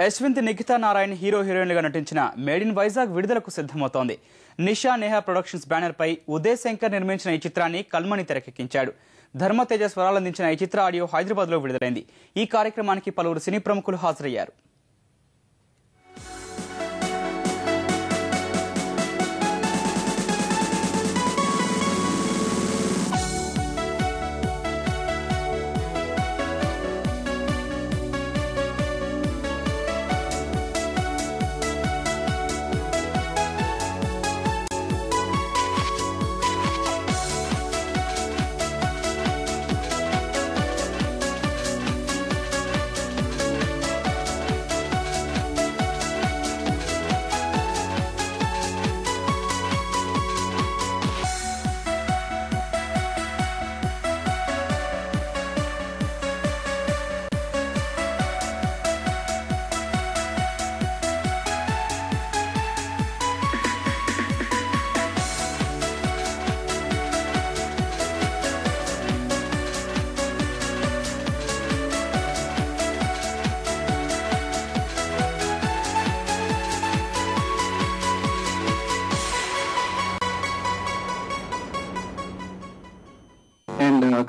Yashwant Nikhita Narayan hero హీరోయిన్లుగా నటించిన made in Vizag విడుదలకు సిద్ధమవుతోంది. నిషా నేహా ప్రొడక్షన్స్ బ్యానర్ పై ఉదయ్ శంకర్ నిర్మించిన ఈ చిత్రాన్ని కల్మణి తెరకెక్కించాడు. ధర్మతేజ స్వరాలందించిన ఈ చిత్ర ఆడియో హైదరాబాద్ లో విడుదలైంది. ఈ కార్యక్రమానికి పలువురు సినీ ప్రముఖులు హాజరయ్యారు.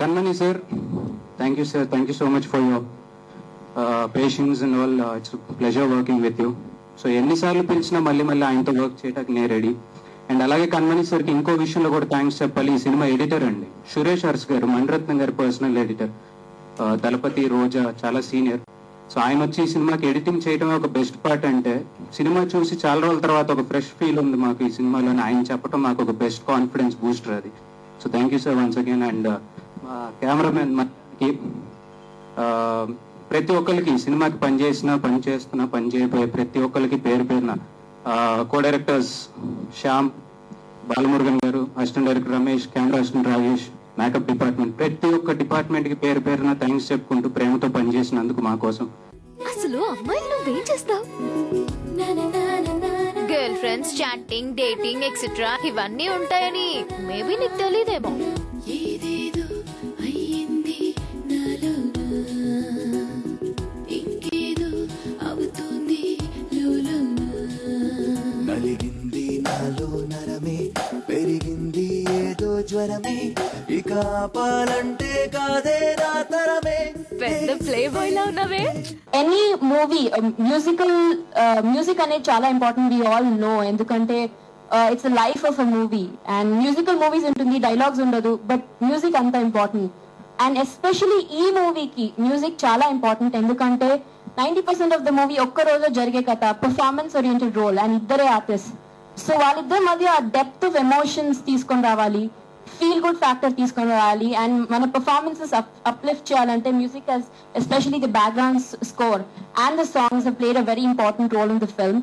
Kanmani sir, thank you sir, thank you so much for your patience and all. It's a pleasure working with you. So ఎన్నిసార్లు పిలిచినా మళ్ళీ ఆయనతో వర్క్ చేయడానికి నేను రెడీ. అండ్ అలాగే కన్మణి సార్కి ఇంకో విషయంలో కూడా థ్యాంక్స్ చెప్పాలి. ఈ సినిమా ఎడిటర్ అండి సురేష్ హర్స్ గారు, మణిరత్నం గారి పర్సనల్ ఎడిటర్, దళపతి రోజా చాలా సీనియర్. సో ఆయన వచ్చి ఈ సినిమాకి ఎడిటింగ్ చేయడం ఒక బెస్ట్ పార్ట్. అంటే సినిమా చూసి చాలా రోజుల తర్వాత ఒక ఫ్రెష్ ఫీల్ ఉంది మాకు ఈ సినిమాలోనే. ఆయన చెప్పడం మాకు ఒక బెస్ట్ కాన్ఫిడెన్స్ బూస్టర్ అది. So thank you sir once again. And cameraman మనకి ప్రతి ఒక్కరికి సినిమాకి పనిచేయబోయే ప్రతి ఒక్కరికి పేరు పేరున, కో డైరెక్టర్స్ శ్యామ్, బాలమురుగన్ గారు, assistant director Ramesh, camera assistant Rajesh, makeup department, ప్రతి ఒక్క డిపార్ట్మెంట్ కి పేరు పేరున థ్యాంక్స్ చెప్పుకుంటూ ప్రేమతో పనిచేసినందుకు మా కోసం. అసలు అమ్మాయిలు నువ్వేం చేస్తావు? Girl friends, chatting, dating etcetera ఇవన్నీ ఉంటాయని మేబీ నీకు తెలియదేమో. నలిగింది నాలో నరమే, పెరిగింది ఏదో జ్వరమే, ఇక ఆపాలంటే కాదే నా తరమే. పెద్ద ప్లే బాయ్ లా ఉన్నావే. ఎనీ మూవీ మ్యూజిక్ అనేది చాలా ఇంపార్టెంట్, వి ఆల్ నో. ఎందుకంటే it's life of a movie. And musical movies ఉంటుంది, డైలాగ్స్ ఉండదు, బట్ మ్యూజిక్ అంత ఇంపార్టెంట్. అండ్ ఎస్పెషలీ ఈ మూవీకి మ్యూజిక్ చాలా ఇంపార్టెంట్. ఎందుకంటే 90% ఆఫ్ ద మూవీ ఒక్క రోజు జరిగే కథ, పర్ఫార్మెన్స్ ఓరియంటెడ్ రోల్, అండ్ ఇద్దరే ఆర్టిస్ట్. సో వాళ్ళిద్దరి మధ్య ఆ డెప్త్ ఆఫ్ ఎమోషన్స్ తీసుకొని రావాలి, ఫీల్ గుడ్ ఫ్యాక్టర్ తీసుకొని రావాలి. అండ్ మన పర్ఫార్మెన్సెస్ అప్లిఫ్ట్ చేయాలంటే music has, especially the background score and the songs have played a very important role in the film.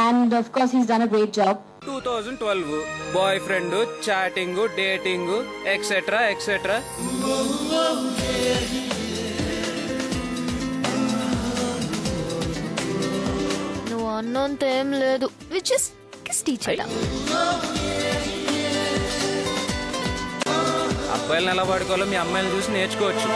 And of course he's done a great job. 2012 boy friend, chatting, dating etcetera etcetera. నువ్వు అన్నంత ఏం లేదు, which is kiss teacher. అబ్బాయిలను ఎలా పడుకోవాలో మీ అమ్మాయిని చూసి నేర్చుకోవచ్చు.